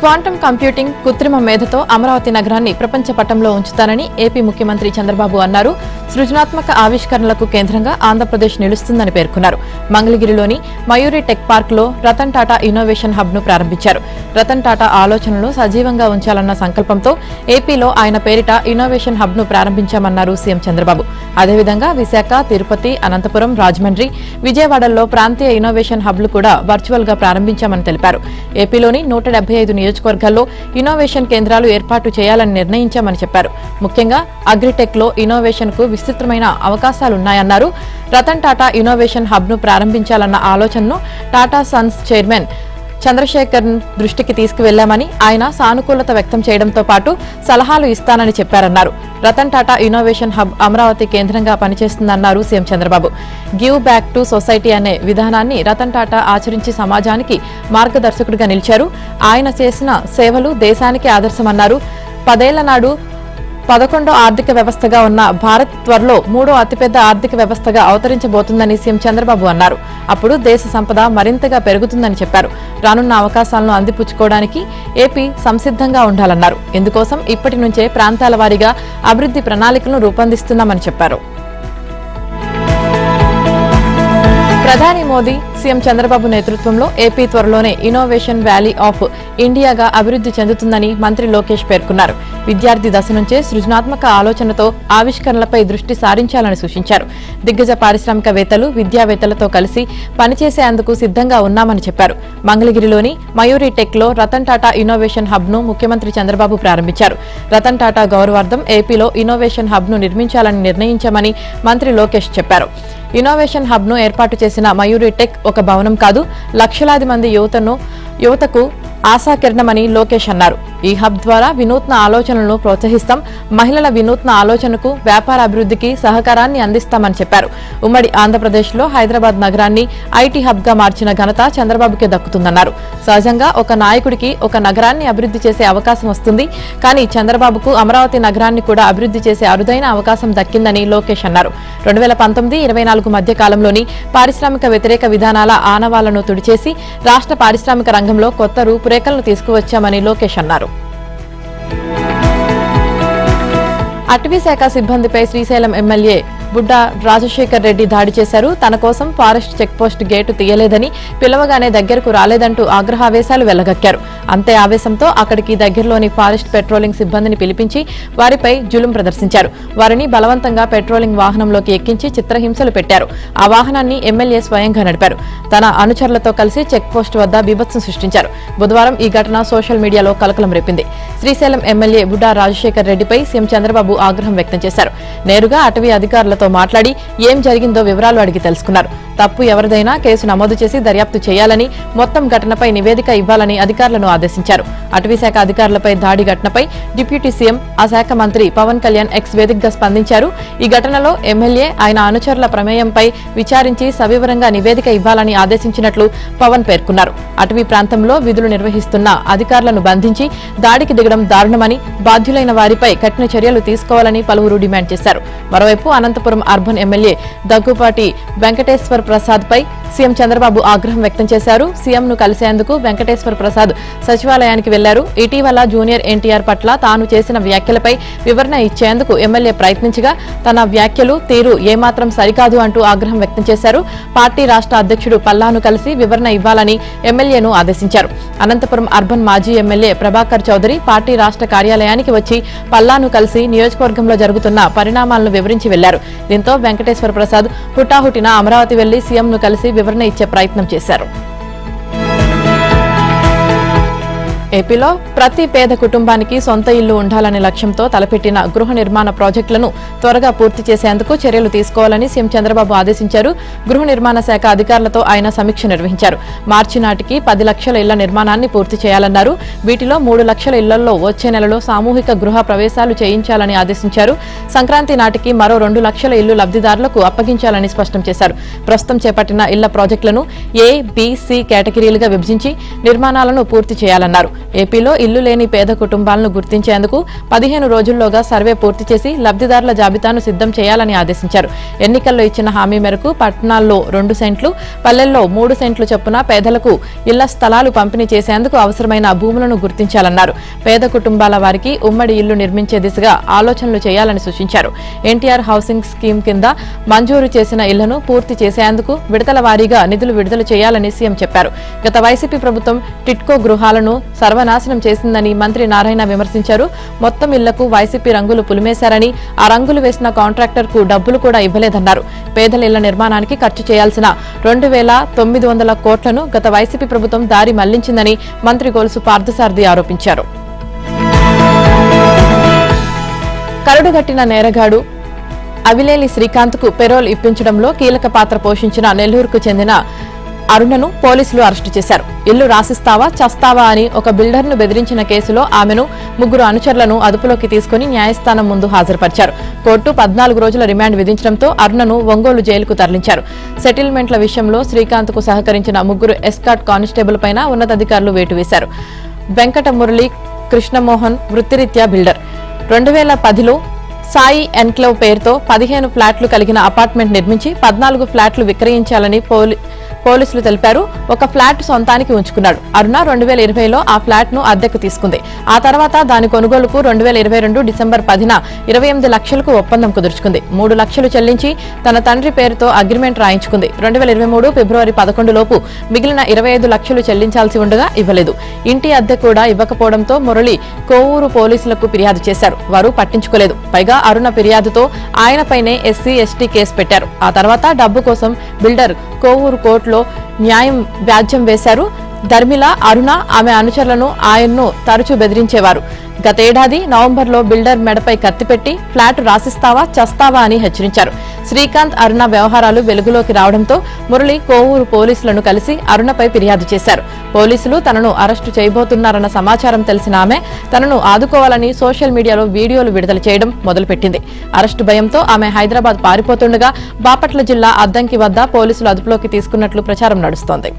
Quantum computing, కృత్రిమ మేధతో అమరావతి నగరాన్ని ప్రపంచ పటంలో ఉంచుతానని ఏపీ ముఖ్యమంత్రి చంద్రబాబు అన్నారు. సృజనాత్మక ఆవిష్కరణలకు కేంద్రంగా ఆంధ్రప్రదేశ్ నిలుస్తుందని పేర్కొన్నారు. మంగళగిరిలోని మయూరి టెక్ పార్క్ లో రతన్ టాటా ఇన్నోవేషన్ హబ్ ను ప్రారంభించారు. రతన్ టాటా ఆలోచనలను సజీవంగా ఉంచాలన్న సంకల్పంతో ఏపీలో ఆయన పేరిట ఇన్నోవేషన్ హబ్ ను ప్రారంభించామన్నారు సీఎం చంద్రబాబు. అదేవిధంగా విశాఖ, తిరుపతి, అనంతపురం, రాజమండ్రి, విజయవాడల్లో ప్రాంతీయ ఇన్నోవేషన్ హబ్లు కూడా వర్చువల్ గా ప్రారంభించామని తెలిపారు. ఏపీలోని 175 నియోజకవర్గాల్లో ఇన్నోవేషన్ కేంద్రాలు ఏర్పాటు చేయాలని నిర్ణయించామని చెప్పారు. ముఖ్యంగా అగ్రిటెక్ లో ఇన్నోవేషన్ కు విస్తృతమైన అవకాశాలున్నాయన్నారు. రతన్ టాటా ఇన్నోవేషన్ హబ్ ను ప్రారంభించాలన్న ఆలోచనను టాటా సన్స్ చైర్మన్ చంద్రశేఖర్ దృష్టికి తీసుకువెళ్లామని, ఆయన సానుకూలత వ్యక్తం చేయడంతో పాటు సలహాలు ఇస్తానని చెప్పారన్నారు. రతన్ టాటా ఇన్నోవేషన్ హబ్ అమరావతి కేంద్రంగా పనిచేస్తుందన్నారు CM Chandrababu. Give back to society అనే విధానాన్ని రతన్ టాటా ఆచరించి సమాజానికి మార్గదర్శకుడిగా నిలిచారు. ఆయన చేసిన సేవలు దేశానికి ఆదర్శమన్నారు. 10 ఏళ్ల నాడు 11వ ఆర్థిక వ్యవస్థగా ఉన్న భారత్ త్వరలో 3వ అతిపెద్ద ఆర్థిక వ్యవస్థగా అవతరించబోతుందని సీఎం చంద్రబాబు అన్నారు. అప్పుడు దేశ సంపద మరింతగా పెరుగుతుందని చెప్పారు. రానున్న అవకాశాలను అందిపుచ్చుకోవడానికి ఏపీ సంసిద్ధంగా ఉండాలన్నారు. ఇందుకోసం ఇప్పటి నుంచే ప్రాంతాల వారీగా అభివృద్ధి ప్రణాళికలను రూపొందిస్తున్నామని చెప్పారు. ప్రధాని మోదీ, సీఎం చంద్రబాబు నేతృత్వంలో ఏపీ త్వరలోనే ఇన్నోవేషన్ వ్యాలీ ఆఫ్ ఇండియాగా అభివృద్ధి చెందుతుందని మంత్రి లోకేష్ పేర్కొన్నారు. విద్యార్థి దశ నుంచే సృజనాత్మక ఆలోచనతో ఆవిష్కరణలపై దృష్టి సారించాలని సూచించారు. దిగ్గజ పారిశ్రామికవేత్తలు, విద్యావేత్తలతో కలిసి పనిచేసేందుకు సిద్ధంగా ఉన్నామని చెప్పారు. మంగళగిరిలోని మయూరి టెక్ లో రతన్ టాటా ఇన్నోవేషన్ హబ్ ను ముఖ్యమంత్రి చంద్రబాబు ప్రారంభించారు. రతన్ టాటా గౌరవార్థం ఏపీలో ఇన్నోవేషన్ హబ్ ను నిర్మించాలని నిర్ణయించామని మంత్రి లోకేష్ చెప్పారు. ఇన్నోవేషన్ హబ్ ను ఏర్పాటు చేసిన మయూరి టెక్ ఒక భవనం కాదు, లక్షలాది మంది యువతకు ఆశాకిరణమని లోకేష్ అన్నారు. ఈ హబ్ ద్వారా వినూత్న ఆలోచనలను ప్రోత్సహిస్తాం, మహిళల వినూత్న ఆలోచనకు, వ్యాపార అభివృద్ధికి సహకారాన్ని అందిస్తామని చెప్పారు. ఉమ్మడి ఆంధ్రప్రదేశ్లో హైదరాబాద్ నగరాన్ని ఐటీ హబ్ గా మార్చిన ఘనత చంద్రబాబుకే దక్కుతుందన్నారు. సహజంగా ఒక నాయకుడికి ఒక నగరాన్ని అభివృద్ధి చేసే అవకాశం వస్తుంది. కానీ చంద్రబాబుకు అమరావతి నగరాన్ని కూడా అభివృద్ధి చేసే అరుదైన అవకాశం దక్కిందని లోకేష్ అన్నారు. 2019-24 మధ్య కాలంలోని పారిశ్రామిక వ్యతిరేక విధానాల ఆనవాళ్లను తుడిచేసి రాష్ట్ర పారిశ్రామిక రంగంలో కొత్త రూపురేఖలను తీసుకువచ్చామని లోకేష్ అన్నారు. అటవీ శాఖ సిబ్బందిపై శ్రీశైలం ఎమ్మెల్యే బుడ్డా రాజశేఖర్ రెడ్డి దాడి చేశారు. తన కోసం ఫారెస్ట్ చెక్పోస్ట్ గేటు తీయలేదని, పిలవగానే దగ్గరకు రాలేదంటూ ఆగ్రహావేశాలు వెళ్లగక్కారు. అంతే ఆవేశంతో అక్కడికి దగ్గరలోని ఫారెస్ట్ పెట్రోలింగ్ సిబ్బందిని పిలిపించి వారిపై జులుం ప్రదర్శించారు. వారిని బలవంతంగా పెట్రోలింగ్ వాహనంలోకి ఎక్కించి చిత్రహింసలు పెట్టారు. ఆ వాహనాన్ని ఎమ్మెల్యే స్వయంగా నడిపారు. తన అనుచరులతో కలిసి చెక్పోస్ట్ వద్ద బీభత్సం సృష్టించారు. బుధవారం ఈ ఘటన సోషల్ మీడియాలో కలకలం రేపింది. శ్రీశైలం ఎమ్మెల్యే బుడ్డా రాజశేఖర్ రెడ్డిపై సీఎం చంద్రబాబు ఆగ్రహం వ్యక్తం చేశారు. నేరుగా అటవీ అధికారులతో మాట్లాడి ఏం జరిగిందో వివరాలు అడిగి తెలుసుకున్నారు. తప్పు ఎవరిదైనా కేసు నమోదు చేసి దర్యాప్తు చేయాలని, మొత్తం ఘటనపై నివేదిక ఇవ్వాలని అధికారులను ఆదేశించారు. అటవీశాఖ అధికారులపై దాడి ఘటనపై డిప్యూటీ సీఎం, ఆ శాఖ మంత్రి పవన్ కళ్యాణ్ ఎక్స్ వేదికగా స్పందించారు. ఈ ఘటనలో ఎమ్మెల్యే, ఆయన అనుచరుల ప్రమేయంపై విచారించి సవివరంగా నివేదిక ఇవ్వాలని ఆదేశించినట్లు పవన్ పేర్కొన్నారు. అటవీ ప్రాంతంలో విధులు నిర్వహిస్తున్న అధికారులను బంధించి దాడికి దిగడం దారుణమని, బాధ్యులైన వారిపై కఠిన చర్యలు తీసుకోవాలని పలువురు డిమాండ్ చేశారు. మరోవైపు అనంతపురం అర్బన్ ఎమ్మెల్యే దగ్గుపాటి వెంకటేశ్వర ప్రసాద్ పై సీఎం చంద్రబాబు ఆగ్రహం వ్యక్తం చేశారు. సీఎం ను కలిసేందుకు వెంకటేశ్వర ప్రసాద్ సచివాలయానికి వెళ్లారు. ఇటీవల జూనియర్ ఎన్టీఆర్ పట్ల తాను చేసిన వ్యాఖ్యలపై వివరణ ఇచ్చేందుకు ఎమ్మెల్యే ప్రయత్నించగా తన వ్యాఖ్యలు, తీరు ఏమాత్రం సరికాదు అంటూ ఆగ్రహం వ్యక్తం చేశారు. పార్టీ రాష్ట్ర అధ్యక్షుడు పల్లాను కలిసి వివరణ ఇవ్వాలని ఎమ్మెల్యేను ఆదేశించారు. అనంతపురం అర్బన్ మాజీ ఎమ్మెల్యే ప్రభాకర్ చౌదరి పార్టీ రాష్ట్ర కార్యాలయానికి వచ్చి పల్లాను కలిసి నియోజకవర్గంలో జరుగుతున్న పరిణామాలను వివరించి వెళ్లారు. దీంతో వెంకటేశ్వర ప్రసాద్ హుటాహుటిన అమరావతి వెళ్లి సీఎంను కలిసి వివరణ ఇచ్చే ప్రయత్నం చేశారు. ఏపీలో ప్రతి పేద కుటుంబానికి సొంత ఇల్లు ఉండాలనే లక్ష్యంతో తలపెట్టిన గృహ నిర్మాణ ప్రాజెక్టులను త్వరగా పూర్తి చేసేందుకు చర్యలు తీసుకోవాలని సీఎం చంద్రబాబు ఆదేశించారు. గృహ నిర్మాణ శాఖ అధికారులతో ఆయన సమీక్ష నిర్వహించారు. మార్చి నాటికి 10 లక్షల ఇళ్ల నిర్మాణాన్ని పూర్తి చేయాలన్నారు. వీటిలో 3 లక్షల ఇళ్లలో వచ్చే నెలలో సామూహిక గృహ ప్రవేశాలు చేయించాలని ఆదేశించారు. సంక్రాంతి నాటికి మరో 2 లక్షల ఇళ్లు లబ్ధిదారులకు అప్పగించాలని స్పష్టం చేశారు. ప్రస్తుతం చేపట్టిన ఇళ్ల ప్రాజెక్టులను A, B, C కేటగిరీలుగా విభజించి నిర్మాణాలను పూర్తి చేయాలన్నారు. ఏపీలో ఇల్లు లేని పేద కుటుంబాలను గుర్తించేందుకు 15 రోజుల్లోగా సర్వే పూర్తి చేసి లబ్ధిదారుల జాబితాను సిద్ధం చేయాలని ఆదేశించారు. ఎన్నికల్లో ఇచ్చిన హామీ మేరకు పట్టణాల్లో 2 సెంట్లు, పల్లెల్లో 3 సెంట్లు చొప్పున పేదలకు ఇళ్ల స్థలాలు పంపిణీ చేసేందుకు అవసరమైన భూములను గుర్తించాలన్నారు. పేద కుటుంబాల వారికి ఉమ్మడి ఇల్లు నిర్మించే దిశగా ఆలోచనలు చేయాలని సూచించారు. ఎన్టీఆర్ హౌసింగ్ స్కీమ్ కింద మంజూరు చేసిన ఇళ్లను పూర్తి చేసేందుకు విడతల వారీగా నిధులు విడుదల చేయాలని సీఎం చెప్పారు. గత వైసీపీ ప్రభుత్వం టిట్కో గృహాలను సర్వనాశనం చేసిందని మంత్రి నారాయణ విమర్శించారు. మొత్తం ఇళ్లకు వైసీపీ రంగులు పులిమేశారని, ఆ రంగులు వేసిన కాంట్రాక్టర్ కు డబ్బులు కూడా ఇవ్వలేదన్నారు. పేదల ఇళ్ల నిర్మాణానికి ఖర్చు చేయాల్సిన 2,900 కోట్లను గత వైసీపీ ప్రభుత్వం దారి మళ్లించిందని మంత్రి గొలుసు పార్థసారథి ఆరోపించారు. కరడుగట్టిన నేరగాడు అవిలేలి శ్రీకాంత్ కు పెరోల్ ఇప్పించడంలో కీలక పాత్ర పోషించిన నెల్లూరుకు చెందిన అరుణను పోలీసులు అరెస్టు చేశారు. ఇల్లు రాసిస్తావా చస్తావా అని ఒక బిల్డర్ను బెదిరించిన కేసులో ఆమెను 3 అనుచరులను అదుపులోకి తీసుకుని న్యాయస్థానం ముందు హాజరుపరిచారు. కోర్టు 14 రోజుల రిమాండ్ విధించడంతో అరుణను ఒంగోలు జైలుకు తరలించారు. సెటిల్మెంట్ల విషయంలో శ్రీకాంత్ కు సహకరించిన 3 ఎస్కాట్ కానిస్టేబుల్ పైన ఉన్నతాధికారులు వేటు వేశారు. వెంకట మురళి కృష్ణమోహన్ వృత్తిరీత్యా బిల్డర్. 2010లో సాయి ఎన్క్లేవ్ పేరుతో 15 ఫ్లాట్లు కలిగిన అపార్ట్మెంట్ నిర్మించి 14 ఫ్లాట్లు విక్రయించాలని పోలీసులు తెలిపారు. ఒక ఫ్లాట్ సొంతానికి ఉంచుకున్నాడు. అరుణ 2020లో ఆ ఫ్లాట్ ను అద్దెకు తీసుకుంది. ఆ తర్వాత దాని కొనుగోలుకు 2022 డిసెంబర్ 10న 28 లక్షలకు ఒప్పందం కుదుర్చుకుంది. 3 లక్షలు చెల్లించి తన తండ్రి పేరుతో అగ్రిమెంట్ రాయించుకుంది. 2023 ఫిబ్రవరి 11 లోపు మిగిలిన 25 లక్షలు చెల్లించాల్సి ఉండగా ఇవ్వలేదు. ఇంటి అద్దె కూడా ఇవ్వకపోవడంతో మురళి కోవూరు పోలీసులకు ఫిర్యాదు చేశారు. వారు పట్టించుకోలేదు. పైగా అరుణ ఫిర్యాదుతో ఆయనపైనే ఎస్సీ ఎస్టీ కేసు పెట్టారు. ఆ తర్వాత డబ్బు కోసం బిల్డర్ కోవూరు కోర్టులో న్యాయం వ్యాజ్యం వేశారు. ధర్మిల, అరుణ, ఆమె అనుచరులను ఆయన్ను తరచూ బెదిరించేవారు. గతేడాది నవంబర్లో బిల్డర్ మెడపై కత్తిపెట్టి ఫ్లాట్ రాసిస్తావా చస్తావా అని హెచ్చరించారు. శ్రీకాంత్, అరుణ వ్యవహారాలు వెలుగులోకి రావడంతో మురళి కోవూరు పోలీసులను కలిసి అరుణపై ఫిర్యాదు చేశారు. పోలీసులు తనను అరెస్టు చేయబోతున్నారన్న సమాచారం తెలిసిన ఆమె తనను ఆదుకోవాలని సోషల్ మీడియాలో వీడియోలు విడుదల చేయడం మొదలుపెట్టింది. అరెస్టు భయంతో ఆమె హైదరాబాద్ పారిపోతుండగా బాపట్ల జిల్లా అద్దంకి వద్ద పోలీసులు అదుపులోకి తీసుకున్నట్లు ప్రచారం నడుస్తోంది.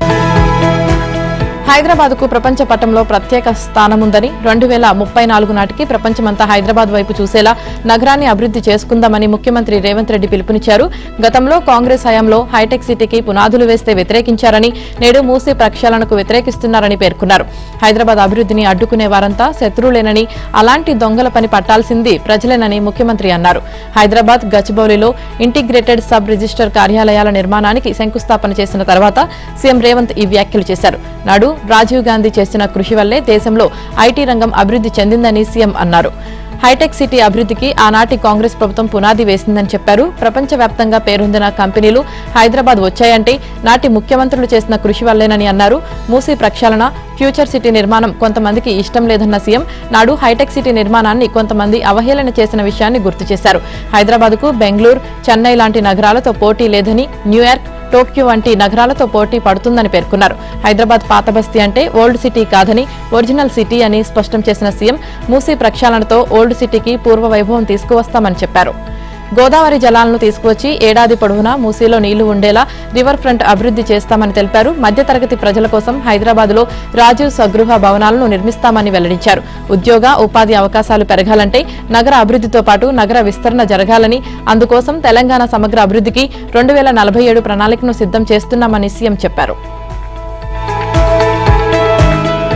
హైదరాబాద్ కు ప్రపంచ పటంలో ప్రత్యేక స్థానముందని 2034 నాటికి ప్రపంచమంతా హైదరాబాద్ వైపు చూసేలా నగరాన్ని అభివృద్ధి చేసుకుందామని ముఖ్యమంత్రి రేవంత్ రెడ్డి పిలుపునిచ్చారు. గతంలో కాంగ్రెస్ హయాంలో హైటెక్ సిటీకి పునాదులు వేస్తే వ్యతిరేకించారని, నేడు మూసీ ప్రక్షాళనకు వ్యతిరేకిస్తున్నారని పేర్కొన్నారు. హైదరాబాద్ అభివృద్ధిని అడ్డుకునే వారంతా శత్రువులేనని, అలాంటి దొంగల పని పట్టాల్సింది ప్రజలేనని ముఖ్యమంత్రి అన్నారు. హైదరాబాద్ గచ్చిబౌలిలో ఇంటిగ్రేటెడ్ సబ్ రిజిస్టర్ కార్యాలయాల నిర్మాణానికి శంకుస్థాపన చేసిన తర్వాత సీఎం రేవంత్ ఈ వ్యాఖ్యలు చేశారు. నాడు రాజీవ్ గాంధీ చేసిన కృషి వల్లే దేశంలో ఐటీ రంగం అభివృద్ధి చెందిందని సీఎం అన్నారు. హైటెక్ సిటీ అభివృద్ధికి ఆనాటి కాంగ్రెస్ ప్రభుత్వం పునాది వేసిందని చెప్పారు. ప్రపంచవ్యాప్తంగా పేరొందిన కంపెనీలు హైదరాబాద్ వచ్చాయంటే నాటి ముఖ్యమంత్రులు చేసిన కృషి వల్లేనని అన్నారు. మూసీ ప్రక్షాళన, ఫ్యూచర్ సిటీ నిర్మాణం కొంతమందికి ఇష్టం లేదన్న సీఎం నాడు హైటెక్ సిటీ నిర్మాణాన్ని కొంతమంది అవహేళన చేసిన విషయాన్ని గుర్తు చేశారు. హైదరాబాద్కు బెంగళూరు, చెన్నై లాంటి నగరాలతో పోటీ లేదని, న్యూయార్క్, టోక్యో వంటి నగరాలతో పోటీ పడుతుందని పేర్కొన్నారు. హైదరాబాద్ పాత బస్తీ అంటే ఓల్డ్ సిటీ కాదని, ఒరిజినల్ సిటీ అని స్పష్టం చేసిన సీఎం మూసీ ప్రక్షాళనతో ఓల్డ్ సిటీకి పూర్వ వైభవం తీసుకువస్తామని చెప్పారు. గోదావరి జలాలను తీసుకువచ్చి ఏడాది పొడవునా మూసీలో నీళ్లు ఉండేలా రివర్ ఫ్రంట్ అభివృద్ధి చేస్తామని తెలిపారు. మధ్యతరగతి ప్రజల కోసం హైదరాబాద్లో రాజీవ్ స్వగృహ భవనాలను నిర్మిస్తామని వెల్లడించారు. ఉద్యోగ, ఉపాధి అవకాశాలు పెరగాలంటే నగర అభివృద్ధితో పాటు నగర విస్తరణ జరగాలని, అందుకోసం తెలంగాణ సమగ్ర అభివృద్ధికి 2047 ప్రణాళికను సిద్ధం చేస్తున్నామని సీఎం చెప్పారు.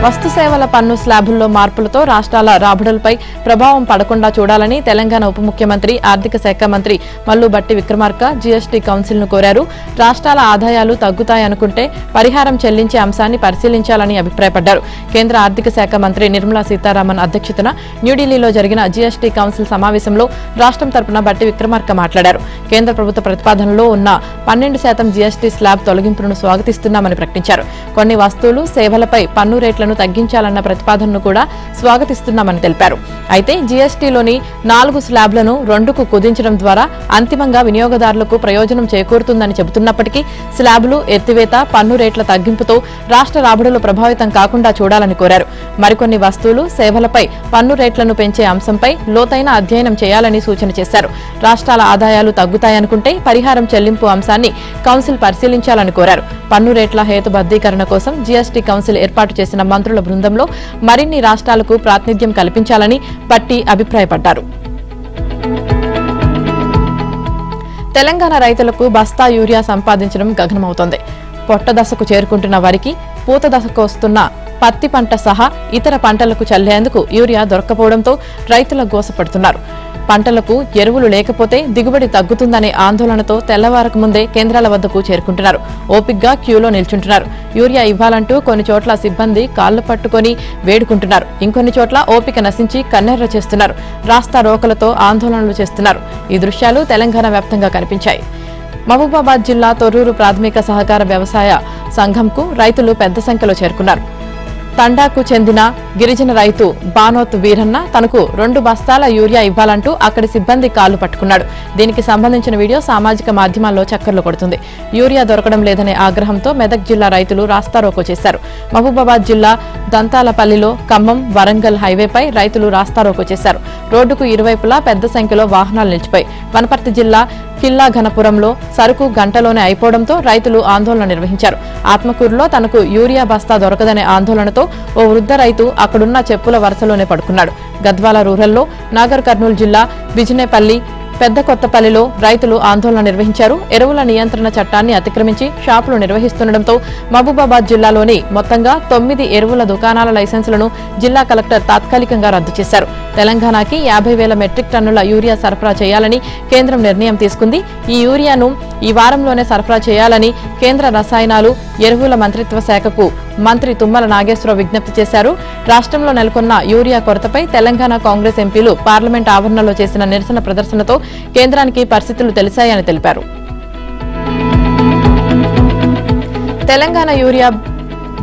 వస్తు సేవల పన్ను స్లాబుల్లో మార్పులతో రాష్ట్రాల రాబడులపై ప్రభావం పడకుండా చూడాలని తెలంగాణ ఉప ముఖ్యమంత్రి, ఆర్థిక శాఖ మంత్రి మల్లు భట్టి విక్రమార్క జీఎస్టీ కౌన్సిల్ ను కోరారు. రాష్ట్రాల ఆదాయాలు తగ్గుతాయనుకుంటే పరిహారం చెల్లించే అంశాన్ని పరిశీలించాలని అభిప్రాయపడ్డారు. కేంద్ర ఆర్థిక శాఖ మంత్రి నిర్మలా సీతారామన్ అధ్యక్షతన న్యూఢిల్లీలో జరిగిన జీఎస్టీ కౌన్సిల్ సమావేశంలో రాష్ట్రం తరపున భట్టి విక్రమార్క మాట్లాడారు. కేంద్ర ప్రభుత్వ ప్రతిపాదనలో ఉన్న 12% జీఎస్టీ స్లాబ్ తొలగింపును స్వాగతిస్తున్నామని ప్రకటించారు. కొన్ని వస్తువులు, సేవలపై పన్ను రేట్లను తగ్గించాలన్న ప్రతిపాదనను కూడా స్వాగతిస్తున్నామని తెలిపారు. అయితే జీఎస్టీలోని 4 స్లాబ్లను 2కు కుదించడం ద్వారా అంతిమంగా వినియోగదారులకు ప్రయోజనం చేకూరుతుందని చెబుతున్నప్పటికీ స్లాబులు ఎత్తివేత, పన్ను రేట్ల తగ్గింపుతో రాష్ట్ర రాబడులు ప్రభావితం కాకుండా చూడాలని కోరారు. మరికొన్ని వస్తువులు, సేవలపై పన్ను రేట్లను పెంచే అంశంపై లోతైన అధ్యయనం చేయాలని సూచన చేశారు. రాష్ట్రాల ఆదాయాలు తగ్గుతాయనుకుంటే పరిహారం చెల్లింపు అంశాన్ని కౌన్సిల్ పరిశీలించాలని కోరారు. పన్ను రేట్ల హేతుబద్ధీకరణ కోసం జీఎస్టీ కౌన్సిల్ ఏర్పాటు చేసిన మంత్రుల బృందంలో మరిన్ని రాష్ట్రాలకు ప్రాతినిధ్యం కల్పించాలని భట్టి అభిప్రాయపడ్డారు. తెలంగాణ రైతులకు బస్తా యూరియా సంపాదించడం గగనమవుతోంది. పొట్ట దశకు చేరుకుంటున్న వరికి, పూత దశకు వస్తున్న పత్తి పంట సహా ఇతర పంటలకు చల్లేందుకు యూరియా దొరక్కపోవడంతో రైతుల గోసపడుతున్నారు. పంటలకు ఎరువులు లేకపోతే దిగుబడి తగ్గుతుందనే ఆందోళనతో తెల్లవారకు ముందే కేంద్రాల వద్దకు చేరుకుంటున్నారు. ఓపిగ్గా క్యూలో నిల్చుంటున్నారు. యూరియా ఇవ్వాలంటూ కొన్ని చోట్ల సిబ్బంది కాళ్లు పట్టుకుని వేడుకుంటున్నారు. ఇంకొన్ని చోట్ల ఓపిక నశించి కన్నెర్ర చేస్తున్నారు. రాస్తా రోకలతో ఆందోళనలు చేస్తున్నారు. ఈ దృశ్యాలు తెలంగాణ వ్యాప్తంగా కనిపించాయి. మహబూబాబాద్ జిల్లా తొర్రూరు ప్రాథమిక సహకార వ్యవసాయ సంఘంకు రైతులు పెద్ద సంఖ్యలో చేరుకున్నారు. తండాకు చెందిన గిరిజన రైతు బానోత్ వీరన్న తనకు 2 బస్తాల యూరియా ఇవ్వాలంటూ అక్కడి సిబ్బంది కాళ్లు పట్టుకున్నాడు. దీనికి సంబంధించిన వీడియో సామాజిక మాధ్యమాల్లో చక్కర్లు కొడుతుంది. యూరియా దొరకడం లేదనే ఆగ్రహంతో మెదక్ జిల్లా రైతులు రాస్తారోకో చేశారు. మహబూబాబాద్ జిల్లా దంతాలపల్లిలో ఖమ్మం వరంగల్ హైవేపై రైతులు రాస్తారోకో చేశారు. రోడ్డుకు ఇరువైపులా పెద్ద సంఖ్యలో వాహనాలు నిలిచిపోయి వనపర్తి జిల్లా కిల్లా ఘనపురంలో సరుకు గంటలోనే అయిపోవడంతో రైతులు ఆందోళన నిర్వహించారు. ఆత్మకూరులో తనకు యూరియా బస్తా దొరకదనే ఆందోళనతో ఓ వృద్ధ రైతు అక్కడున్న చెప్పుల వరుసలోనే పడుకున్నాడు. గద్వాల రూరల్లో, నాగర్ కర్నూలు జిల్లా బిజినేపల్లి, పెద్ద కొత్తపల్లిలో రైతులు ఆందోళన నిర్వహించారు. ఎరువుల నియంత్రణ చట్టాన్ని అతిక్రమించి షాపులు నిర్వహిస్తుండటంతో మహబూబాబాద్ జిల్లాలోని మొత్తంగా 9 ఎరువుల దుకాణాల లైసెన్సులను జిల్లా కలెక్టర్ తాత్కాలికంగా రద్దు చేశారు. తెలంగాణకి 50,000 మెట్రిక్ టన్నుల యూరియా సరఫరా చేయాలని కేంద్రం నిర్ణయం తీసుకుంది. ఈ యూరియాను ఈ వారంలోనే సరఫరా చేయాలని కేంద్ర రసాయనాలు, ఎరువుల మంత్రిత్వ శాఖకు మంత్రి తుమ్మల నాగేశ్వరరావు విజ్ఞప్తి చేశారు. రాష్ట్రంలో నెలకొన్న యూరియా కొరతపై తెలంగాణ కాంగ్రెస్ ఎంపీలు పార్లమెంట్ ఆవరణలో చేసిన నిరసన ప్రదర్శనతో కేంద్రానికి పరిస్థితులు తెలిసాయని తెలిపారు. తెలంగాణ యూరియా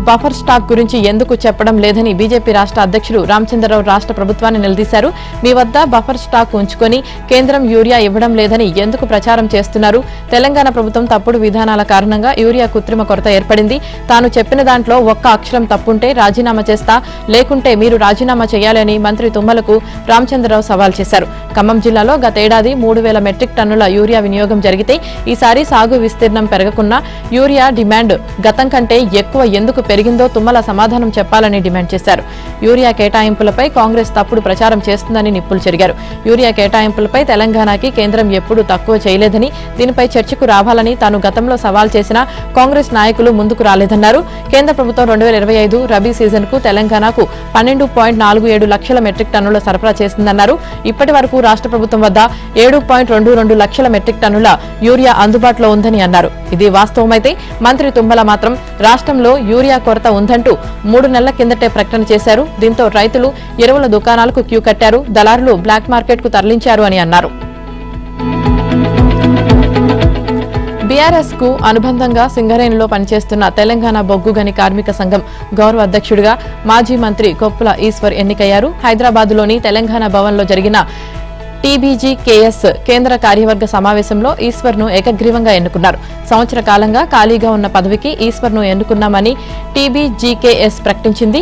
బఫర్ స్టాక్ గురించి ఎందుకు చెప్పడం లేదని బీజేపీ రాష్ట్ర అధ్యక్షుడు రామచంద్రరావు రాష్ట్ర ప్రభుత్వాన్ని నిలదీశారు. మీ వద్ద బఫర్ స్టాక్ ఉంచుకొని కేంద్రం యూరియా ఇవ్వడం లేదని ఎందుకు ప్రచారం చేస్తున్నారు? తెలంగాణ ప్రభుత్వం తప్పుడు విధానాల కారణంగా యూరియా కృత్రిమ కొరత ఏర్పడింది. తాను చెప్పిన దాంట్లో ఒక్క అక్షరం తప్పుంటే రాజీనామా చేస్తా, లేకుంటే మీరు రాజీనామా చేయాలని మంత్రి తుమ్మలకు రామచంద్రరావు సవాల్ చేశారు. ఖమ్మం జిల్లాలో గతేడాది 3,000 మెట్రిక్ టన్నుల యూరియా వినియోగం జరిగితే ఈసారి సాగు విస్తీర్ణం పెరగకున్నా యూరియా డిమాండ్ గతం కంటే ఎక్కువ ఎందుకు పెరిగిందో తుమ్మల సమాధానం చెప్పాలని డిమాండ్ చేశారు. యూరియా కేటాయింపులపై కాంగ్రెస్ తప్పుడు ప్రచారం చేస్తుందని నిప్పులు చెరిగారు. యూరియా కేటాయింపులపై తెలంగాణకి కేంద్రం ఎప్పుడూ తక్కువ చేయలేదని, దీనిపై చర్చకు రావాలని తాను గతంలో సవాల్ చేసినా కాంగ్రెస్ నాయకులు ముందుకు రాలేదన్నారు. కేంద్ర ప్రభుత్వం 2025 రబీ సీజన్ కు తెలంగాణకు 12.47 లక్షల మెట్రిక్ టన్నుల సరఫరా చేసిందన్నారు. ఇప్పటి వరకు రాష్ట్ర ప్రభుత్వం వద్ద 7.22 లక్షల మెట్రిక్ టన్నుల యూరియా అందుబాటులో ఉందని అన్నారు. ఇది వాస్తవమైతే మంత్రి తుమ్మల మాత్రం రాష్ట్రంలో యూరియా కొరత ఉందంటూ 3 నెలల కిందటే ప్రకటన చేశారు. దీంతో రైతులు ఎరువుల దుకాణాలకు క్యూ కట్టారు. దళారులు బ్లాక్ మార్కెట్ కు తరలించారు అని అన్నారు. బీఆర్ఎస్ కు అనుబంధంగా సింగరేణిలో పనిచేస్తున్న తెలంగాణ బొగ్గు గని కార్మిక సంఘం గౌరవ అధ్యక్షుడిగా మాజీ మంత్రి కొప్పుల ఈశ్వర్ ఎన్నికయ్యారు. హైదరాబాద్లోని తెలంగాణ భవన్లో జరిగిన టీబీజీకేఎస్ కేంద్ర కార్యవర్గ సమావేశంలో ఈశ్వర్ను ఏకగ్రీవంగా ఎన్నుకున్నారు. సంవత్సర కాలంగా ఖాళీగా ఉన్న పదవికి ఈశ్వర్ను ఎన్నుకున్నామని టీబీజీకేఎస్ ప్రకటించింది.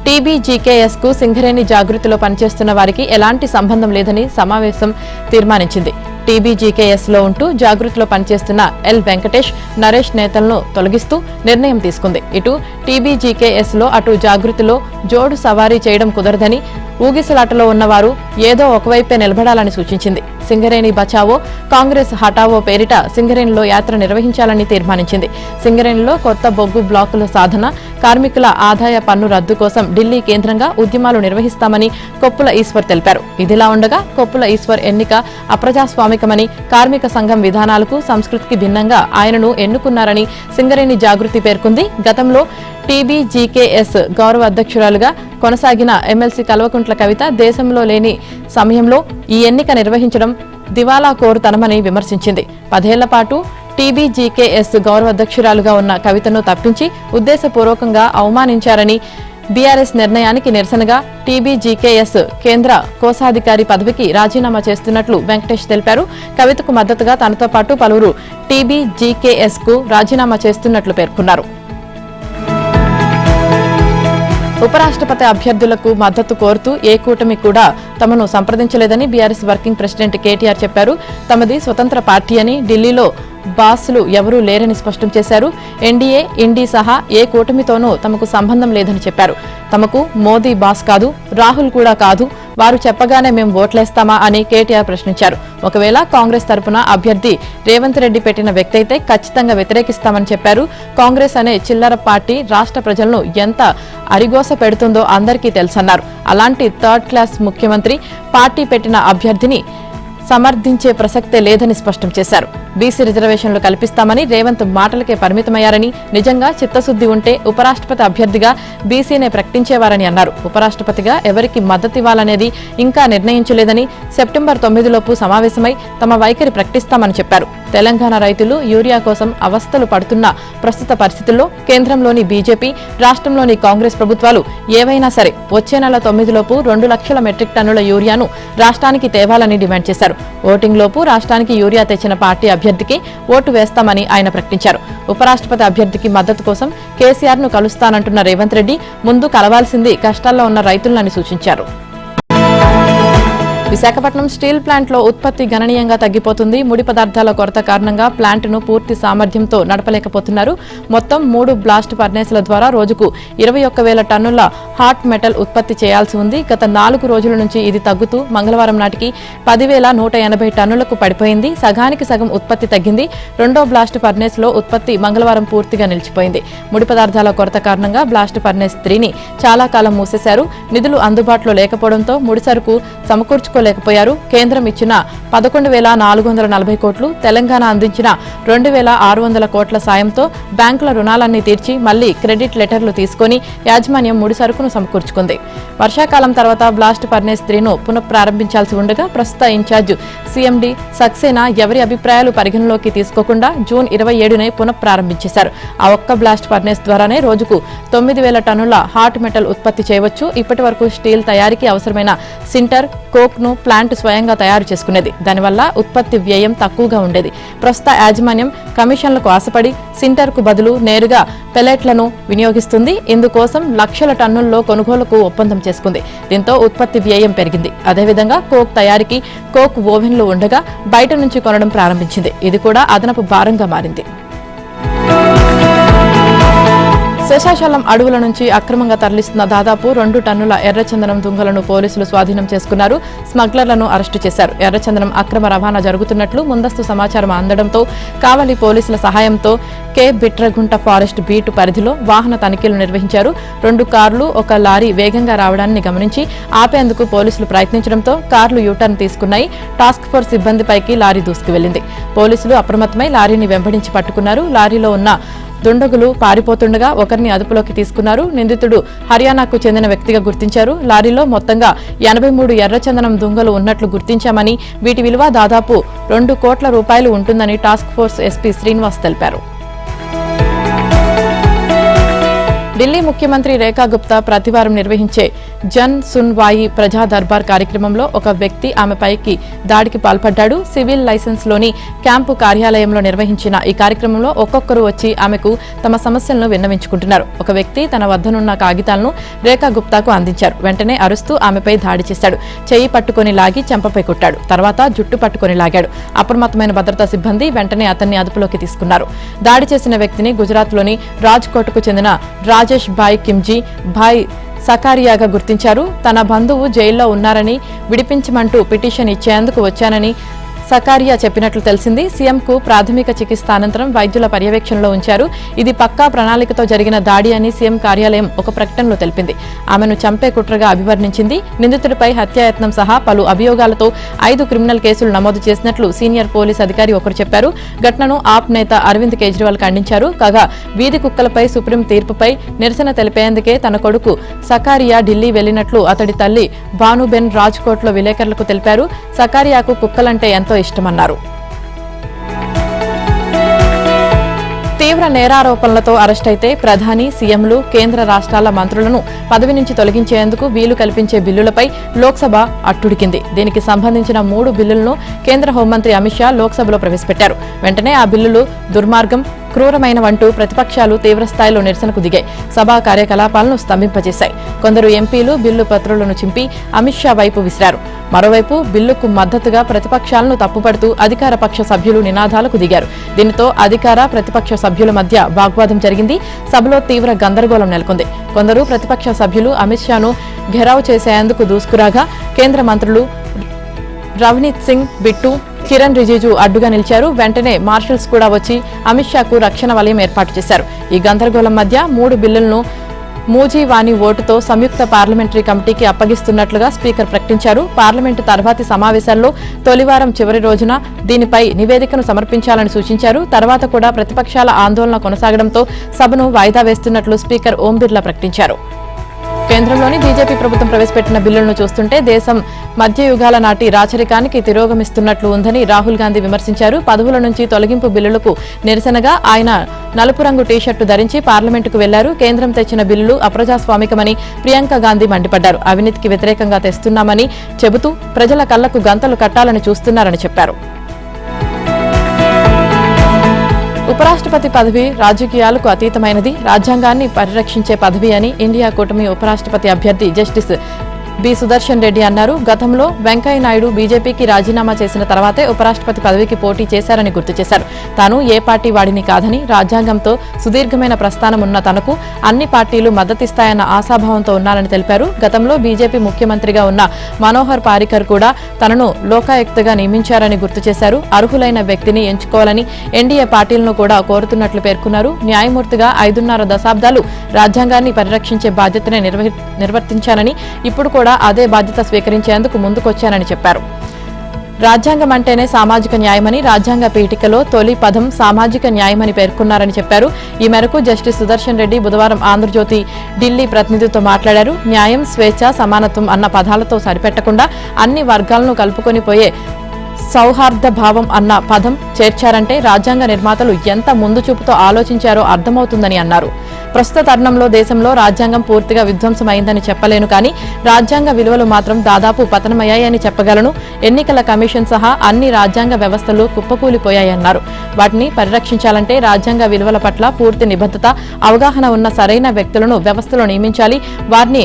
టీబీజీకేఎస్ కు సింగరేణి జాగృతిలో పనిచేస్తున్న వారికి ఎలాంటి సంబంధం లేదని సమావేశం తీర్మానించింది. టీబీజీకేఎస్ లో ఉంటూ జాగృతిలో పనిచేస్తున్న ఎల్ వెంకటేష్, నరేష్ నేతలను తొలగిస్తూ నిర్ణయం తీసుకుంది. ఇటు టీబీజీకేఎస్ లో అటు జాగృతిలో జోడు సవారీ చేయడం కుదరదని, ఊగిసలాటలో ఉన్నవారు ఏదో ఒకవైపే నిలబడాలని సూచించింది. సింగరేణి బచావో, కాంగ్రెస్ హటావో పేరిట సింగరేణిలో యాత్ర నిర్వహించాలని తీర్మానించింది. సింగరేణిలో కొత్త బొగ్గు బ్లాకుల సాధన, కార్మికుల ఆదాయ పన్ను రద్దు కోసం ఢిల్లీ కేంద్రంగా ఉద్యమాలు నిర్వహిస్తామని కొప్పుల ఈశ్వర్ తెలిపారు. ఇదిలా ఉండగా కొప్పుల ఈశ్వర్ ఎన్నిక అప్రజాస్వామికమని, కార్మిక సంఘం విధానాలకు, సంస్కృతికి భిన్నంగా ఆయనను ఎన్నుకున్నారని సింగరేణి జాగృతి పేర్కొంది. గతంలో టీబీజీకేఎస్ గౌరవ అధ్యక్షురాలుగా కొనసాగిన ఎమ్మెల్సీ కల్వకుంట్ల కవిత దేశంలో లేని సమయంలో ఈ ఎన్నిక నిర్వహించడం దివాలా కోరుతనమని విమర్శించింది. 10 ఏళ్ల పాటు టీబీజీకేఎస్ గౌరవ అధ్యక్షురాలుగా ఉన్న కవితను తప్పించి ఉద్దేశపూర్వకంగా అవమానించారని, బీఆర్ఎస్ నిర్ణయానికి నిరసనగా టీబీజీకేఎస్ కేంద్ర కోశాధికారి పదవికి రాజీనామా చేస్తున్నట్లు వెంకటేష్ తెలిపారు. కవితకు మద్దతుగా తనతో పాటు పలువురు టీబీజీకేఎస్ కు రాజీనామా చేస్తున్నట్లు పేర్కొన్నారు. ఉపరాష్ట్రపతి అభ్యర్థులకు మద్దతు కోరుతూ ఏ కూటమి కూడా తమను సంప్రదించలేదని బీఆర్ఎస్ వర్కింగ్ ప్రెసిడెంట్ కేటీఆర్ చెప్పారు. తమది స్వతంత్ర పార్టీ అని, ఢిల్లీలో బాసులు ఎవరూ లేరని స్పష్టం చేశారు. ఎన్డీఏ, ఇండీ సహా ఏ కూటమితోనూ తమకు సంబంధం లేదని చెప్పారు. తమకు మోదీ బాస్ కాదు, రాహుల్ కూడా కాదు, వారు చెప్పగానే మేం ఓట్లేస్తామా అని కేటీఆర్ ప్రశ్నించారు. ఒకవేళ కాంగ్రెస్ తరపున అభ్యర్థి రేవంత్ రెడ్డి పెట్టిన వ్యక్తి అయితే ఖచ్చితంగా వ్యతిరేకిస్తామని చెప్పారు. కాంగ్రెస్ అనే చిల్లర పార్టీ రాష్ట్ర ప్రజలను ఎంత అరిగోస పెడుతుందో అందరికీ తెలుసన్నారు. అలాంటి థర్డ్ క్లాస్ ముఖ్యమంత్రి పార్టీ పెట్టిన అభ్యర్థిని సమర్థించే ప్రసక్తే లేదని స్పష్టం చేశారు. బీసీ రిజర్వేషన్లు కల్పిస్తామని రేవంత్ మాటలకే పరిమితమయ్యారని, నిజంగా చిత్తశుద్ది ఉంటే ఉపరాష్ట్రపతి అభ్యర్థిగా బీసీనే ప్రకటించేవారని అన్నారు. ఉపరాష్ట్రపతిగా ఎవరికి మద్దతివ్వాలనేది ఇంకా నిర్ణయించలేదని, సెప్టెంబర్ 9లోపు సమావేశమై తమ వైఖరి ప్రకటిస్తామని చెప్పారు. తెలంగాణ రైతులు యూరియా కోసం అవస్థలు పడుతున్న ప్రస్తుత పరిస్థితుల్లో కేంద్రంలోని బీజేపీ, రాష్ట్రంలోని కాంగ్రెస్ ప్రభుత్వాలు ఏవైనా సరే వచ్చే నెల 9లోపు 2 లక్షల మెట్రిక్ టన్నుల యూరియాను రాష్ట్రానికి తేవాలని డిమాండ్ చేశారు. ఓటింగ్ లోపు రాష్ట్రానికి యూరియా తెచ్చిన పార్టీ అభ్యర్థికి ఓటు వేస్తామని ఆయన ప్రకటించారు. ఉపరాష్ట్రపతి అభ్యర్థికి మద్దతు కోసం కేసీఆర్ ను కలుస్తానంటున్న రేవంత్ రెడ్డి ముందు కలవాల్సింది కష్టాల్లో ఉన్న రైతులని సూచించారు. విశాఖపట్నం స్టీల్ ప్లాంట్లో ఉత్పత్తి గణనీయంగా తగ్గిపోతుంది. ముడి పదార్థాల కొరత కారణంగా ప్లాంట్ను పూర్తి సామర్థ్యంతో నడపలేకపోతున్నారు. మొత్తం 3 బ్లాస్ట్ ఫర్నేసుల ద్వారా రోజుకు 21,000 టన్నుల హాట్ మెటల్ ఉత్పత్తి చేయాల్సి ఉంది. గత 4 రోజుల నుంచి ఇది తగ్గుతూ మంగళవారం నాటికి 10,180 టన్నులకు పడిపోయింది. సగానికి సగం ఉత్పత్తి తగ్గింది. రెండో బ్లాస్ట్ ఫర్నేస్లో ఉత్పత్తి మంగళవారం పూర్తిగా నిలిచిపోయింది. ముడి పదార్థాల కొరత కారణంగా బ్లాస్ట్ ఫర్నేస్ 3ని చాలా కాలం మూసేశారు. నిధులు అందుబాటులో లేకపోవడంతో ముడి సరుకు సమకూర్చుకోలేకపోయారు. కేంద్రం ఇచ్చిన 11,440 కోట్లు, తెలంగాణ అందించిన 2,600 కోట్ల సాయంతో బ్యాంకుల రుణాలన్నీ తీర్చి మళ్లీ క్రెడిట్ లెటర్లు తీసుకుని యాజమాన్యం ముడి సరుకును సమకూర్చుకుంది. వర్షాకాలం తర్వాత బ్లాస్ట్ ఫర్నేస్ 3ను పునఃప్రారంభించాల్సి ఉండగా ప్రస్తుత ఇన్ఛార్జ్ సీఎండీ సక్సేనా ఎవరి అభిప్రాయాలు పరిగణలోకి తీసుకోకుండా జూన్ 27నే పునఃప్రారంభించేశారు. ఆ ఒక్క బ్లాస్ట్ ఫర్నేస్ ద్వారానే రోజుకు 9,000 టన్నుల హాట్ మెటల్ ఉత్పత్తి చేయవచ్చు. ఇప్పటి వరకు స్టీల్ తయారీకి అవసరమైన సింటర్, కోక్ ను ప్లాంట్ స్వయంగా తయారు చేసుకునేది. దానివల్ల ఉత్పత్తి వ్యయం తక్కువగా ఉండేది. ప్రస్తుత యాజమాన్యం కమిషన్లకు ఆశపడి సింటర్ కు బదులు నేరుగా పెలెట్లను వినియోగిస్తుంది. ఇందుకోసం లక్షల టన్నుల్లో కొనుగోలుకు ఒప్పందం చేసుకుంది. దీంతో ఉత్పత్తి వ్యయం పెరిగింది. అదేవిధంగా కోక్ తయారీకి కోక్ ఓవెన్లు ఉండగా బయట నుంచి కొనడం ప్రారంభించింది. ఇది కూడా అదనపు భారంగా మారింది. శేషాచలం అడవుల నుంచి అక్రమంగా తరలిస్తున్న దాదాపు 2 టన్నుల ఎర్రచందనం దుంగలను పోలీసులు స్వాధీనం చేసుకున్నారు. స్మగ్లర్లను అరెస్టు చేశారు. ఎర్రచందనం అక్రమ రవాణా జరుగుతున్నట్లు ముందస్తు సమాచారం అందడంతో కావలి పోలీసుల సహాయంతో కే బిట్రగుంట ఫారెస్ట్ బీటు పరిధిలో వాహన తనిఖీలు నిర్వహించారు. 2 కార్లు, 1 లారీ వేగంగా రావడాన్ని గమనించి ఆపేందుకు పోలీసులు ప్రయత్నించడంతో కార్లు యూటర్న్ తీసుకున్నాయి. టాస్క్ ఫోర్స్ సిబ్బందిపైకి లారీ దూసుకువెళ్లింది. పోలీసులు అప్రమత్తమై లారీని వెంబడించి పట్టుకున్నారు. లారీలో ఉన్న దుండగులు పారిపోతుండగా ఒకరిని అదుపులోకి తీసుకున్నారు. నిందితుడు హర్యానాకు చెందిన వ్యక్తిగా గుర్తించారు. లారీలో మొత్తంగా 83 ఎర్రచందనం దుంగలు ఉన్నట్లు గుర్తించామని, వీటి విలువ దాదాపు 2 కోట్ల రూపాయలు ఉంటుందని టాస్క్ ఫోర్స్ ఎస్పీ శ్రీనివాస్ తెలిపారు. ఢిల్లీ ముఖ్యమంత్రి రేఖా గుప్తా ప్రతివారం నిర్వహించే జన్ సున్వాయి ప్రజా దర్బార్ కార్యక్రమంలో ఒక వ్యక్తి ఆమెపైకి దాడికి పాల్పడ్డాడు. సివిల్ లైసెన్స్ లోని క్యాంపు కార్యాలయంలో నిర్వహించిన ఈ కార్యక్రమంలో ఒక్కొక్కరు వచ్చి ఆమెకు తమ సమస్యలను విన్నవించుకుంటున్నారు. ఒక వ్యక్తి తన వద్దనున్న కాగితాలను రేఖా గుప్తాకు అందించారు. వెంటనే అరుస్తూ ఆమెపై దాడి చేశాడు. చెయ్యి పట్టుకుని లాగి చెంపపై కొట్టాడు. తర్వాత జుట్టు పట్టుకుని లాగాడు. అప్రమత్తమైన భద్రతా సిబ్బంది వెంటనే అతన్ని అదుపులోకి తీసుకున్నారు. దాడి చేసిన వ్యక్తిని గుజరాత్లోని రాజ్కోట్కు చెందిన రాజేష్ భాయ్ కిమ్జీ భాయ్ సకారియాగా గుర్తించారు. తన బంధువు జైల్లో ఉన్నారని విడిపించమంటూ పిటిషన్ ఇచ్చేందుకు వచ్చానని సకారియా చెప్పినట్లు తెలిసింది. సీఎంకు ప్రాథమిక చికిత్స అనంతరం వైద్యుల పర్యవేక్షణలో ఉంచారు. ఇది పక్కా ప్రణాళికతో జరిగిన దాడి అని సీఎం కార్యాలయం ఒక ప్రకటనలో తెలిపింది. ఆమెను చంపే కుట్రగా అభివర్ణించింది. నిందితుడిపై హత్యాయత్నం సహా పలు అభియోగాలతో 5 క్రిమినల్ కేసులు నమోదు చేసినట్లు సీనియర్ పోలీస్ అధికారి ఒకరు చెప్పారు. ఘటనను ఆప్ నేత అరవింద్ కేజ్రీవాల్ ఖండించారు. కాగా వీధి కుక్కలపై సుప్రీం తీర్పుపై నిరసన తెలిపేందుకే తన కొడుకు సకారియా ఢిల్లీ వెళ్లినట్లు అతడి తల్లి భానుబెన్ రాజ్కోట్లో విలేకరులకు తెలిపారు. సకారియాకు కుక్కలంటే ఎంతో ఇష్టమన్నారు. తీవ్ర నేరారోపణలతో అరెస్టైతే ప్రధాని, సీఎంలు, కేంద్ర రాష్ట్రాల మంత్రులను పదవి నుంచి తొలగించేందుకు వీలు కల్పించే బిల్లులపై లోక్సభ అట్టుడికింది. దీనికి సంబంధించిన 3 బిల్లులను కేంద్ర హోంమంత్రి అమిత్ షా లోక్సభలో ప్రవేశపెట్టారు. వెంటనే ఆ బిల్లులు దుర్మార్గం, క్రూరమైనవంటూ ప్రతిపక్షాలు తీవ్రస్థాయిలో నిరసనకు దిగాయి. సభా కార్యకలాపాలను స్తంభింపజేశాయి. కొందరు ఎంపీలు బిల్లు పత్రులను చింపి అమిత్ షా వైపు విసిరారు. మరోవైపు బిల్లుకు మద్దతుగా ప్రతిపక్షాలను తప్పుపడుతూ అధికార పక్ష సభ్యులు నినాదాలకు దిగారు. దీనితో అధికార ప్రతిపక్ష సభ్యుల మధ్య వాగ్వాదం జరిగింది. సభలో తీవ్ర గందరగోళం నెలకొంది. కొందరు ప్రతిపక్ష సభ్యులు అమిత్ షాను ఘెరావ్ చేసేందుకు దూసుకురాగా కేంద్ర మంత్రులు రవనీత్ సింగ్ బిట్టు, కిరణ్ రిజిజు అడ్డుగా నిలిచారు. వెంటనే మార్షల్స్ కూడా వచ్చి అమిత్ షాకు రక్షణ వలయం ఏర్పాటు చేశారు. ఈ గందరగోళం మధ్య 3 బిల్లులను మూజీవాణి ఓటుతో సంయుక్త పార్లమెంటరీ కమిటీకి అప్పగిస్తున్నట్లుగా స్పీకర్ ప్రకటించారు. పార్లమెంటు తర్వాతి సమావేశాల్లో తొలివారం చివరి రోజున దీనిపై నివేదికను సమర్పించాలని సూచించారు. తర్వాత కూడా ప్రతిపక్షాల ఆందోళన కొనసాగడంతో సభను వాయిదా వేస్తున్నట్లు స్పీకర్ ఓం బిర్లా ప్రకటించారు. కేంద్రంలోని బీజేపీ ప్రభుత్వం ప్రవేశపెట్టిన బిల్లులను చూస్తుంటే దేశం మధ్యయుగాల నాటి రాచరికానికి తిరోగమిస్తున్నట్లు ఉందని రాహుల్ గాంధీ విమర్శించారు. పదవుల నుంచి తొలగింపు బిల్లులకు నిరసనగా ఆయన నలుపు రంగు టీషర్టు ధరించి పార్లమెంటుకు వెళ్లారు. కేంద్రం తెచ్చిన బిల్లులు అప్రజాస్వామికమని ప్రియాంక గాంధీ మండిపడ్డారు. అవినీతికి వ్యతిరేకంగా తెస్తున్నామని చెబుతూ ప్రజల కళ్లకు గంతలు కట్టాలని చూస్తున్నారని చెప్పారు. ఉపరాష్ట్రపతి పదవి రాజకీయాలకు అతీతమైనది, రాజ్యాంగాన్ని పరిరక్షించే పదవి అని ఇండియా కూటమి ఉపరాష్ట్రపతి అభ్యర్థి జస్టిస్ బి సుదర్శన్ రెడ్డి అన్నారు. గతంలో వెంకయ్యనాయుడు బీజేపీకి రాజీనామా చేసిన తర్వాతే ఉపరాష్ట్రపతి పదవికి పోటీ చేశారని గుర్తు చేశారు. తాను ఏ పార్టీ వాడిని కాదని, రాజ్యాంగంతో సుదీర్ఘమైన ప్రస్థానం ఉన్న తనకు అన్ని పార్టీలు మద్దతిస్తాయన్న ఆశాభావంతో ఉన్నారని తెలిపారు. గతంలో బీజేపీ ముఖ్యమంత్రిగా ఉన్న మనోహర్ పారికర్ కూడా తనను లోకాయుక్తగా నియమించారని గుర్తు చేశారు. అర్హులైన వ్యక్తిని ఎంచుకోవాలని ఎన్డీఏ పార్టీలను కూడా కోరుతున్నట్లు పేర్కొన్నారు. న్యాయమూర్తిగా 5.5 దశాబ్దాలు రాజ్యాంగాన్ని పరిరక్షించే బాధ్యతనే నిర్వర్తించానని, ఇప్పుడు కూడా అదే బాధ్యత స్వీకరించేందుకు ముందుకొచ్చానని చెప్పారు. రాజ్యాంగం అంటేనే సామాజిక న్యాయమని, రాజ్యాంగ పీఠికలో తొలి పదం సామాజిక న్యాయమని పేర్కొన్నారని చెప్పారు. ఈ మేరకు జస్టిస్ సుదర్శన్ రెడ్డి బుధవారం ఆంధ్రజ్యోతి ఢిల్లీ ప్రతినిధితో మాట్లాడారు. న్యాయం, స్వేచ్ఛ, సమానత్వం అన్న పదాలతో సరిపెట్టకుండా అన్ని వర్గాలను కలుపుకొని పోయే సౌహార్ద భావం అన్న పదం చేర్చారంటే రాజ్యాంగ నిర్మాతలు ఎంత ముందు చూపుతో ఆలోచించారో అర్థమవుతుందని అన్నారు. ప్రస్తుత తరుణంలో దేశంలో రాజ్యాంగం పూర్తిగా విధ్వంసమైందని చెప్పలేను, కానీ రాజ్యాంగ విలువలు మాత్రం దాదాపు పతనమయ్యాయని చెప్పగలను. ఎన్నికల కమిషన్ సహా అన్ని రాజ్యాంగ వ్యవస్థలు కుప్పకూలిపోయాయన్నారు. వాటిని పరిరక్షించాలంటే రాజ్యాంగ విలువల పట్ల పూర్తి నిబద్ధత, అవగాహన ఉన్న సరైన వ్యక్తులను వ్యవస్థలో నియమించాలి, వారిని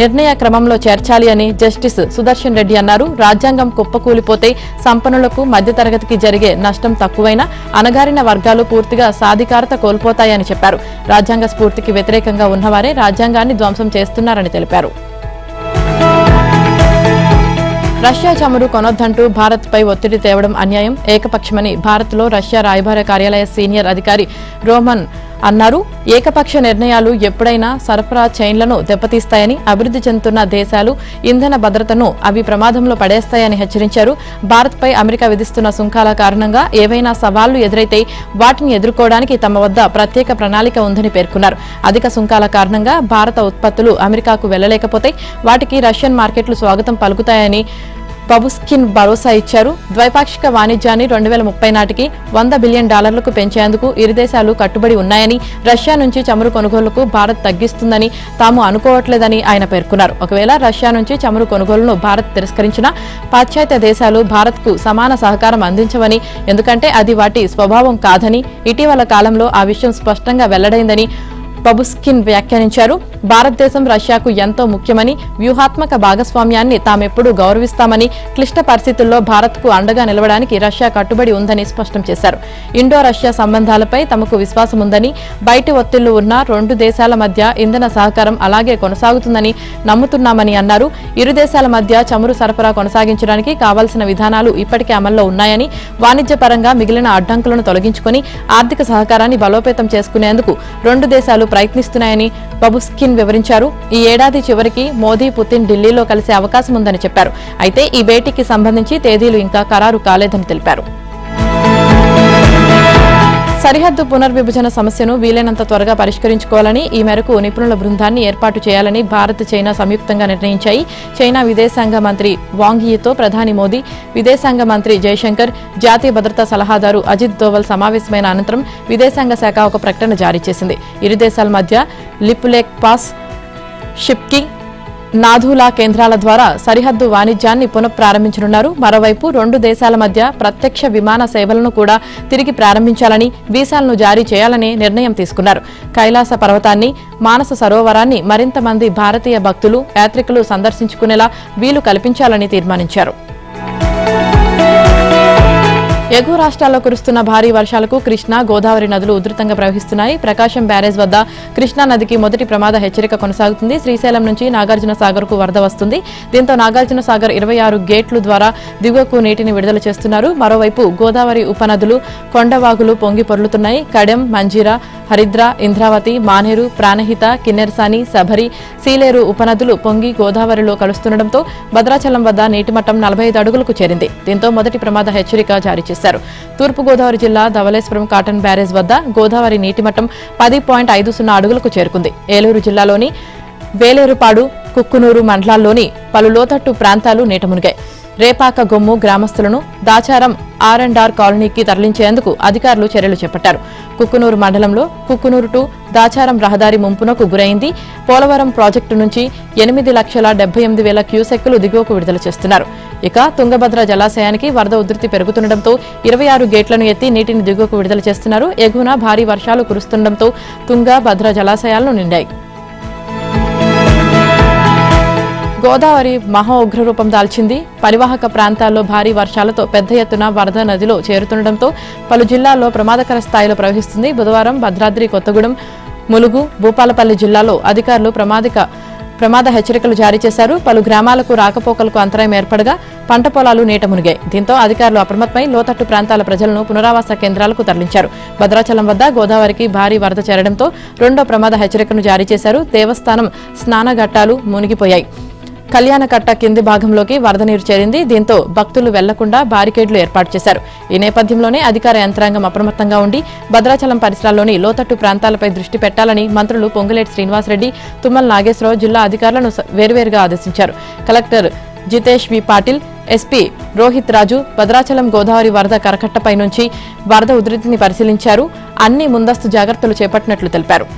నిర్ణయ క్రమంలో చేర్చాలి అని జస్టిస్ సుదర్శన్ రెడ్డి అన్నారు. రాజ్యాంగం కుప్పకూలిపోతే సంపన్నులకు, మధ్యతరగతికి జరిగే నష్టం తక్కువైనా అణగారిన వర్గాలు పూర్తిగా సాధికారత కోల్పోతాయని చెప్పారు. రాజ్యాంగ స్ఫూర్తికి వ్యతిరేకంగా ఉన్నవారే రాజ్యాంగాన్ని ధ్వంసం చేస్తున్నారని తెలిపారు. రష్యా చమురు కొనొద్దంటూ భారత్పై ఒత్తిడి తేవడం అన్యాయం, ఏకపక్షమని భారత్లో రష్యా రాయబార కార్యాలయ సీనియర్ అధికారి రోమన్ అన్నారు. ఏకపక్ష నిర్ణయాలు ఎప్పుడైనా సరఫరా చైన్లను దెబ్బతీస్తాయని, అభివృద్ధి చెందుతున్న దేశాలు ఇంధన భద్రతను అవి ప్రమాదంలో పడేస్తాయని హెచ్చరించారు. భారత్పై అమెరికా విధిస్తున్న సుంకాల కారణంగా ఏవైనా సవాళ్లు ఎదురైతే వాటిని ఎదుర్కోవడానికి తమ వద్ద ప్రత్యేక ప్రణాళిక ఉందని పేర్కొన్నారు. అధిక సుంకాల కారణంగా భారత ఉత్పత్తులు అమెరికాకు వెళ్లలేకపోతే వాటికి రష్యన్ మార్కెట్లు స్వాగతం పలుకుతాయని బబుస్కిన్ భరోసా ఇచ్చారు. ద్వైపాక్షిక వాణిజ్యాన్ని 2030 నాటికి $100 బిలియన్ పెంచేందుకు ఇరు దేశాలు కట్టుబడి ఉన్నాయని, రష్యా నుంచి చమురు కొనుగోలుకు భారత్ తగ్గిస్తుందని తాము అనుకోవట్లేదని ఆయన పేర్కొన్నారు. ఒకవేళ రష్యా నుంచి చమురు కొనుగోలును భారత్ తిరస్కరించినా పాశ్చాత్య దేశాలు భారత్కు సమాన సహకారం అందించవని, ఎందుకంటే అది వాటి స్వభావం కాదని ఇటీవల కాలంలో ఆ విషయం స్పష్టంగా వెల్లడైందని బబుస్కిన్ వ్యాఖ్యానించారు. భారతదేశం రష్యాకు ఎంతో ముఖ్యమని, వ్యూహాత్మక భాగస్వామ్యాన్ని తామెప్పుడూ గౌరవిస్తామని, క్లిష్ట పరిస్థితుల్లో భారత్కు అండగా నిలవడానికి రష్యా కట్టుబడి ఉందని స్పష్టం చేశారు. ఇండో రష్యా సంబంధాలపై తమకు విశ్వాసం ఉందని, బయటి ఒత్తిళ్లు ఉన్న 2 దేశాల మధ్య ఇంధన సహకారం అలాగే కొనసాగుతుందని నమ్ముతున్నామని అన్నారు. ఇరు దేశాల మధ్య చమురు సరఫరా కొనసాగించడానికి కావాల్సిన విధానాలు ఇప్పటికే అమల్లో ఉన్నాయని, వాణిజ్యపరంగా మిగిలిన అడ్డంకులను తొలగించుకుని ఆర్థిక సహకారాన్ని బలోపేతం చేసుకునేందుకు 2 దేశాలు ప్రయత్నిస్తున్నాయని బబుస్కిన్ వివరించారు. ఈ ఏడాది చివరికి మోదీ, పుతిన్ ఢిల్లీలో కలిసే అవకాశం ఉందని చెప్పారు. అయితే ఈ భేటీకి సంబంధించి తేదీలు ఇంకా ఖరారు కాలేదని తెలిపారు. సరిహద్దు పునర్విభజన సమస్యను వీలైనంత త్వరగా పరిష్కరించుకోవాలని, ఈ మేరకు నిపుణుల బృందాన్ని ఏర్పాటు చేయాలని భారత్, చైనా సంయుక్తంగా నిర్ణయించాయి. చైనా విదేశాంగ మంత్రి వాంగ్ యీతో ప్రధాని మోదీ, విదేశాంగ మంత్రి జైశంకర్, జాతీయ భద్రతా సలహాదారు అజిత్ దోవల్ సమావేశమైన అనంతరం విదేశాంగ శాఖ ఒక ప్రకటన జారీ చేసింది. ఇరు దేశాల మధ్య లిపులేక్ పాస్, షిప్కి, నాథూలా కేంద్రాల ద్వారా సరిహద్దు వాణిజ్యాన్ని పునఃప్రారంభించనున్నారు. మరోవైపు 2 దేశాల మధ్య ప్రత్యక్ష విమాన సేవలను కూడా తిరిగి ప్రారంభించాలని, వీసాలను జారీ చేయాలని నిర్ణయం తీసుకున్నారు. కైలాస పర్వతాన్ని, మానస సరోవరాన్ని మరింత మంది భారతీయ భక్తులు, యాత్రికులు సందర్శించుకునేలా వీలు కల్పించాలని తీర్మానించారు. ఎగువ రాష్ట్రాల్లో కురుస్తున్న భారీ వర్షాలకు కృష్ణా, గోదావరి నదులు ఉధృతంగా ప్రవహిస్తున్నాయి. ప్రకాశం బ్యారేజ్ వద్ద కృష్ణా నదికి మొదటి ప్రమాద హెచ్చరిక కొనసాగుతుంది. శ్రీశైలం నుంచి నాగార్జున సాగర్ కు వరద వస్తుంది. దీంతో నాగార్జున సాగర్ 26 గేట్లు ద్వారా దిగువకు నీటిని విడుదల చేస్తున్నారు. మరోవైపు గోదావరి ఉపనదులు, కొండవాగులు పొంగి పొర్లుతున్నాయి. కడెం, మంజీరా, హరిద్ర, ఇంద్రావతి, మానేరు, ప్రాణహిత, కిన్నెరసాని, సభరి, సీలేరు ఉపనదులు పొంగి గోదావరిలో కలుస్తుండటంతో భద్రాచలం వద్ద నీటి మట్టం 45 అడుగులకు చేరింది. దీంతో మొదటి ప్రమాద హెచ్చరిక జారీ చేశారు. తూర్పు గోదావరి జిల్లా ధవళేశ్వరం కాటన్ బ్యారేజ్ వద్ద గోదావరి నీటి మట్టం 10.50 అడుగులకు చేరుకుంది. ఏలూరు జిల్లాలోని వేలేరుపాడు, కుక్కునూరు మండలాల్లోని పలు లోతట్టు ప్రాంతాలు నీట మునిగాయి. రేపాక గొమ్ము గ్రామస్తులను దాచారం R&R కాలనీకి తరలించేందుకు అధికారులు చర్యలు చేపట్టారు. కుక్కునూరు మండలంలో కుక్కునూరు టు దాచారం రహదారి ముంపునకు గురైంది. పోలవరం ప్రాజెక్టు నుంచి 8,78,000 క్యూసెక్కులు దిగువకు విడుదల చేస్తున్నారు. ఇక తుంగభద్ర జలాశయానికి వరద ఉధృతి పెరుగుతుండటంతో 26 గేట్లను ఎత్తి నీటిని దిగువకు విడుదల చేస్తున్నారు. ఎగువన భారీ వర్షాలు కురుస్తుండటంతో తుంగ, భద్ర జలాశయాలను నిండాయి. గోదావరి మహా ఉగ్రరూపం దాల్చింది. పరివాహక ప్రాంతాల్లో భారీ వర్షాలతో పెద్ద ఎత్తున వరద నదిలో చేరుతుండటంతో పలు జిల్లాల్లో ప్రమాదకర స్థాయిలో ప్రవహిస్తుంది. బుధవారం భద్రాద్రి కొత్తగూడెం, ములుగు, భూపాలపల్లి జిల్లాలో అధికారులు ప్రమాద హెచ్చరికలు జారీ చేశారు. పలు గ్రామాలకు రాకపోకలకు అంతరాయం ఏర్పడగా పంట పొలాలు నీట మునిగాయి. దీంతో అధికారులు అప్రమత్తమై లోతట్టు ప్రాంతాల ప్రజలను పునరావాస కేంద్రాలకు తరలించారు. భద్రాచలం వద్ద గోదావరికి భారీ వరద చేరడంతో 2వ ప్రమాద హెచ్చరికను జారీ చేశారు. దేవస్థానం స్నానఘట్టాలు మునిగిపోయాయి. కళ్యాణకట్ట కింది భాగంలోకి వరద నీరు చేరింది. దీంతో భక్తులు వెళ్లకుండా బారికేడ్లు ఏర్పాటు చేశారు. ఈ నేపథ్యంలోనే అధికార యంత్రాంగం అప్రమత్తంగా ఉండి భద్రాచలం పరిసరాల్లోని లోతట్టు ప్రాంతాలపై దృష్టి పెట్టాలని మంత్రులు పొంగులేటి శ్రీనివాసరెడ్డి, తుమ్మల నాగేశ్వరరావు జిల్లా అధికారులను వేర్వేరుగా ఆదేశించారు. కలెక్టర్ జితేష్ వి పాటిల్, ఎస్పీ రోహిత్ రాజు భద్రాచలం గోదావరి వరద కరకట్టపై నుంచి వరద ఉధృతిని పరిశీలించారు. అన్ని ముందస్తు జాగ్రత్తలు చేపట్టినట్లు తెలిపారు.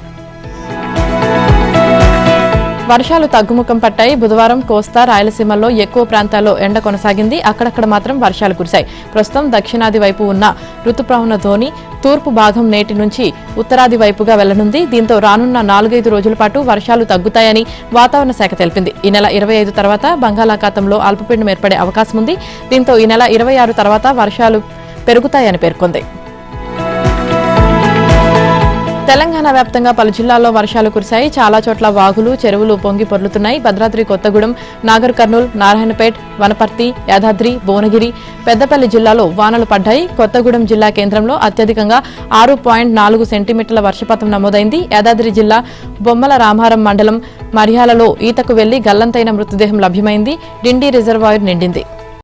వర్షాలు తగ్గుముఖం పట్టాయి. బుధవారం కోస్తా, రాయలసీమల్లో ఎక్కువ ప్రాంతాల్లో ఎండ కొనసాగింది. అక్కడక్కడ మాత్రం వర్షాలు కురిశాయి. ప్రస్తుతం దక్షిణాది వైపు ఉన్న రుతుపవన ధోని తూర్పు భాగం నేటి నుంచి ఉత్తరాది వైపుగా వెళ్లనుంది. దీంతో రానున్న 4-5 రోజుల పాటు వర్షాలు తగ్గుతాయని వాతావరణ శాఖ తెలిపింది. ఈ నెల 25 తర్వాత బంగాళాఖాతంలో అల్పపీడనం ఏర్పడే అవకాశం ఉంది. దీంతో ఈ నెల 26 తర్వాత వర్షాలు పెరుగుతాయని పేర్కొంది. తెలంగాణ వ్యాప్తంగా పలు జిల్లాల్లో వర్షాలు కురిశాయి. చాలా చోట్ల వాగులు, చెరువులు పొంగి పొర్లుతున్నాయి. భద్రాద్రి కొత్తగూడెం, నాగర్ కర్నూల్, నారాయణపేట్, వనపర్తి, యాదాద్రి, భువనగిరి, పెద్దపల్లి జిల్లాలో వానలు పడ్డాయి. కొత్తగూడెం జిల్లా కేంద్రంలో అత్యధికంగా 6.4 సెంటీమీటర్ల వర్షపాతం నమోదైంది. యాదాద్రి జిల్లా బొమ్మల రామారం మండలం మర్యాలలో ఈతకు వెళ్లి గల్లంతైన మృతదేహం లభ్యమైంది. డిండి రిజర్వాయర్ నిండింది.